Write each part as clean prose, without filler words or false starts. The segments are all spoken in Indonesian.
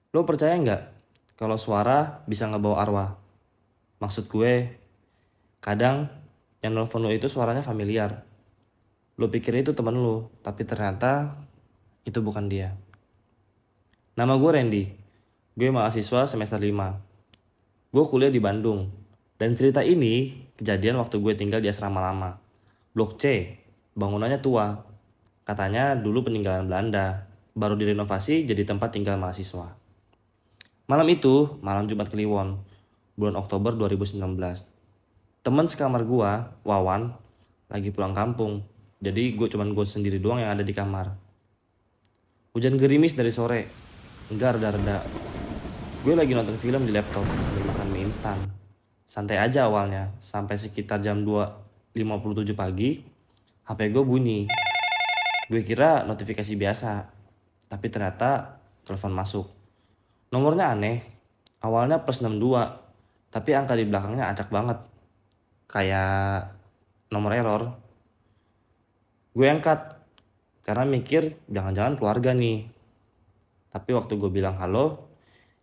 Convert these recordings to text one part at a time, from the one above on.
Lo percaya nggak kalau suara bisa ngebawa arwah? Maksud gue, kadang yang nelfon lo itu suaranya familiar. Lo pikir itu temen lo, tapi ternyata itu bukan dia. Nama gue Randy. Gue mahasiswa semester 5. Gue kuliah di Bandung. Dan cerita ini kejadian waktu gue tinggal di asrama lama. Blok C, bangunannya tua. Katanya dulu peninggalan Belanda. Baru direnovasi jadi tempat tinggal mahasiswa. Malam itu, malam Jumat Kliwon, bulan Oktober 2019. Teman sekamar gua, Wawan, lagi pulang kampung. Jadi gue sendiri doang yang ada di kamar. Hujan gerimis dari sore, enggak reda-reda. Gue lagi nonton film di laptop sambil makan mie instan. Santai aja awalnya, sampai sekitar jam 2.57 pagi, HP gue bunyi. Gue kira notifikasi biasa, tapi ternyata telepon masuk. Nomornya aneh, awalnya plus 62, tapi angka di belakangnya acak banget. Kayak nomor error. Gue angkat, karena mikir jangan-jangan keluarga nih. Tapi waktu gue bilang halo,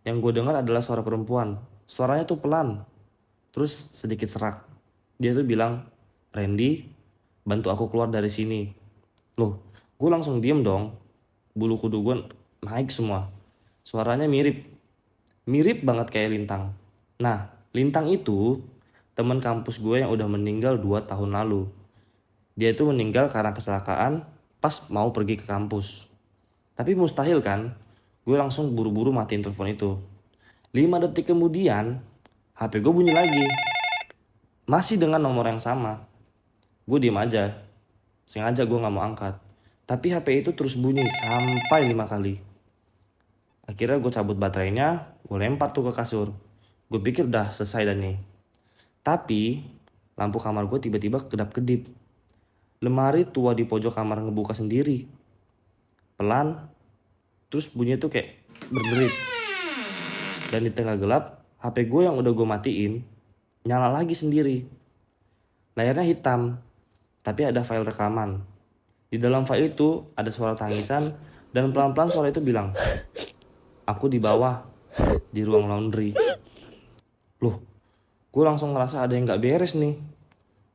yang gue dengar adalah suara perempuan. Suaranya tuh pelan, terus sedikit serak. Dia tuh bilang, Randy, bantu aku keluar dari sini. Loh, gue langsung diem dong. Bulu kudu gue naik semua. Suaranya mirip banget kayak Lintang. Nah, Lintang itu teman kampus gue yang udah meninggal 2 tahun lalu. Dia itu meninggal karena kecelakaan pas mau pergi ke kampus. Tapi mustahil kan? Gue langsung buru-buru matiin telepon itu. 5 detik kemudian, HP gue bunyi lagi. Masih dengan nomor yang sama. Gue diem aja. Sengaja gue gak mau angkat. Tapi HP itu terus bunyi sampai 5 kali. Akhirnya gue cabut baterainya, gue lempar tuh ke kasur. Gue pikir udah selesai dan nih. Tapi lampu kamar gue tiba-tiba kedap-kedip. Lemari tua di pojok kamar ngebuka sendiri. Pelan, terus bunyinya tuh kayak berderit. Dan di tengah gelap, HP gue yang udah gue matiin, nyala lagi sendiri. Layarnya hitam, tapi ada file rekaman. Di dalam file itu ada suara tangisan, dan pelan-pelan suara itu bilang, aku di bawah, di ruang laundry. Loh, gue langsung ngerasa ada yang gak beres nih.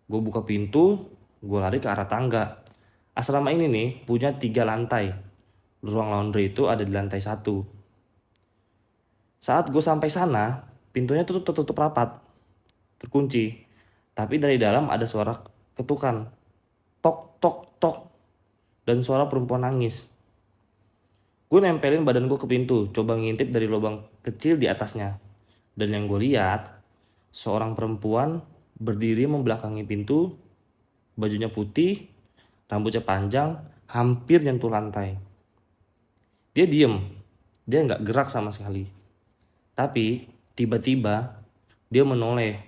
Gue buka pintu, gue lari ke arah tangga. Asrama ini nih punya 3 lantai. Ruang laundry itu ada di lantai 1. Saat gue sampai sana, pintunya tuh tertutup rapat, terkunci. Tapi dari dalam ada suara ketukan. Tok, tok, tok. Dan suara perempuan nangis. Gue nempelin badan gue ke pintu, coba ngintip dari lubang kecil di atasnya. Dan yang gue lihat, seorang perempuan berdiri membelakangi pintu, bajunya putih, rambutnya panjang, hampir nyentuh lantai. Dia diem, dia nggak gerak sama sekali. Tapi tiba-tiba dia menoleh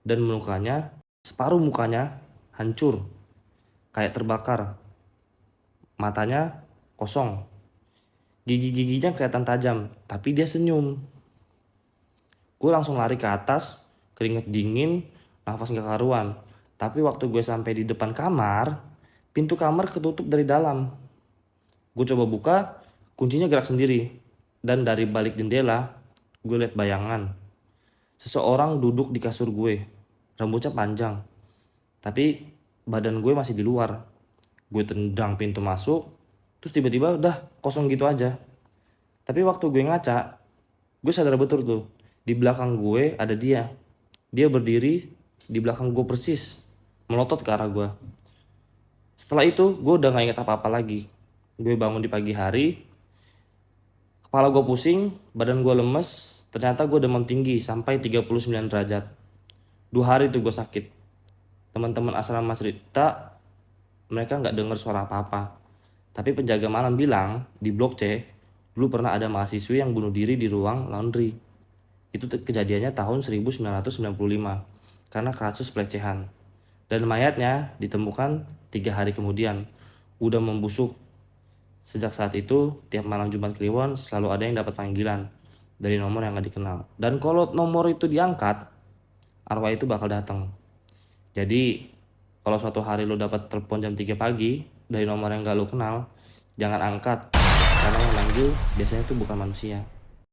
dan separuh mukanya hancur, kayak terbakar. Matanya kosong, gigi-giginya kelihatan tajam, tapi dia senyum. Gue langsung lari ke atas, keringet dingin, nafas gak karuan. Tapi waktu gue sampai di depan kamar, pintu kamar ketutup dari dalam. Gue coba buka, kuncinya gerak sendiri. Dan dari balik jendela, gue lihat bayangan. Seseorang duduk di kasur gue, rambutnya panjang. Tapi badan gue masih di luar. Gue tendang pintu masuk, terus tiba-tiba udah kosong gitu aja. Tapi waktu gue ngaca, gue sadar betul tuh, di belakang gue ada dia. Dia berdiri di belakang gue persis, melotot ke arah gue. Setelah itu gue udah gak inget apa-apa lagi. Gue bangun di pagi hari, kepala gue pusing, badan gue lemes, ternyata gue demam tinggi sampai 39 derajat. 2 hari tuh gue sakit. Teman-teman asrama cerita, mereka gak denger suara apa-apa. Tapi penjaga malam bilang, di blok C, dulu pernah ada mahasiswi yang bunuh diri di ruang laundry. Itu kejadiannya tahun 1995, karena kasus pelecehan. Dan mayatnya ditemukan 3 hari kemudian, udah membusuk. Sejak saat itu, tiap malam Jumat Kliwon selalu ada yang dapat panggilan dari nomor yang gak dikenal. Dan kalau nomor itu diangkat, arwah itu bakal datang. Jadi, kalau suatu hari lo dapat telepon jam 3 pagi dari nomor yang gak lo kenal, jangan angkat. Karena yang manggil biasanya itu bukan manusia.